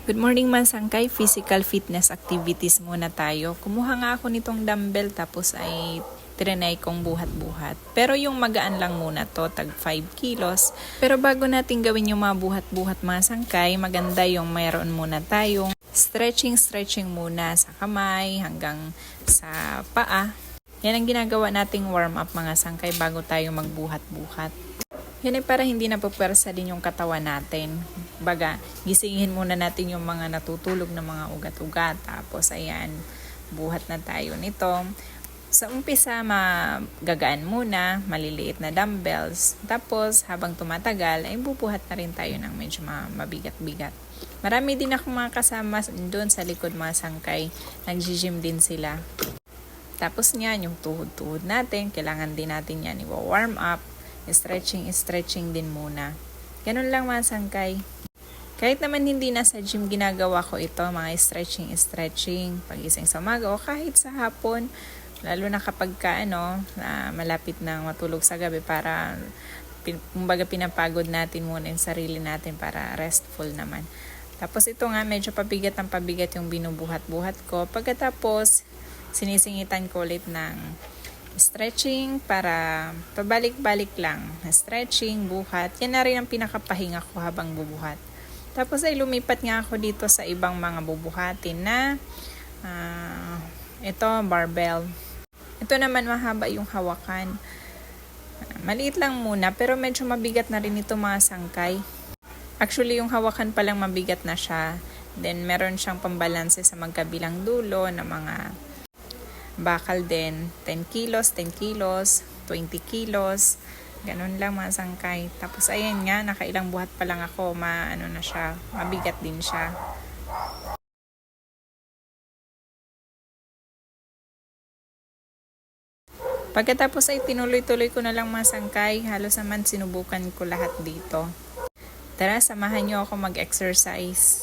Good morning mga sangkay, physical fitness activities muna tayo. Kumuha nga ako nitong dumbbell tapos ay trinay kong buhat-buhat. Pero yung magaan lang muna to, tag 5 kilos. Pero bago natin gawin yung mga buhat-buhat mga sangkay, maganda yung mayroon muna tayong stretching muna sa kamay hanggang sa paa. Yan ang ginagawa nating warm up mga sangkay bago tayo magbuhat-buhat. Yan ay para hindi napupwersa din yung katawan natin. Baga, gisingin muna natin yung mga natutulog na mga ugat-ugat. Tapos, ayan, buhat na tayo nito. Sa umpisa, magagaan muna, maliliit na dumbbells. Tapos, habang tumatagal, ay bubuhat na rin tayo ng medyo mabigat-bigat. Marami din akong mga kasama doon sa likod mga sangkay. Nag-gym din sila. Tapos niyan, yung tuhod-tuhod natin, kailangan din natin yan i-warm up. Stretching din muna. Ganun lang mga sangkay. Kahit naman hindi na sa gym ginagawa ko ito, mga stretching, pagising sa umaga o kahit sa hapon, lalo na kapag na malapit na matulog sa gabi para kumbaga pinapagod natin muna yung sarili natin para restful naman. Tapos ito nga, medyo pabigat yung binubuhat-buhat ko. Pagkatapos, sinisingitan ko ulit ng stretching para pabalik-balik lang. Stretching, buhat. Yan na rin ang pinakapahinga ko habang bubuhat. Tapos ay lumipat nga ako dito sa ibang mga bubuhatin na ito, barbell. Ito naman mahaba yung hawakan. Maliit lang muna pero medyo mabigat na rin ito mga sangkay. Actually, yung hawakan palang mabigat na siya. Then, meron siyang pambalanse sa magkabilang dulo na mga bakal din, 10 kilos, 20 kilos, ganun lang mga sangkay. Tapos ayan nga, nakailang buhat pa lang ako, na siya, mabigat din siya. Pagkatapos ay tinuloy-tuloy ko na lang mga sangkay, halos naman sinubukan ko lahat dito. Tara, samahan niyo ako mag-exercise.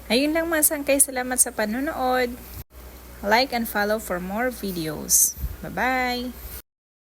Ayun lang mga sangkay, salamat sa panonood. Like and follow for more videos. Bye-bye!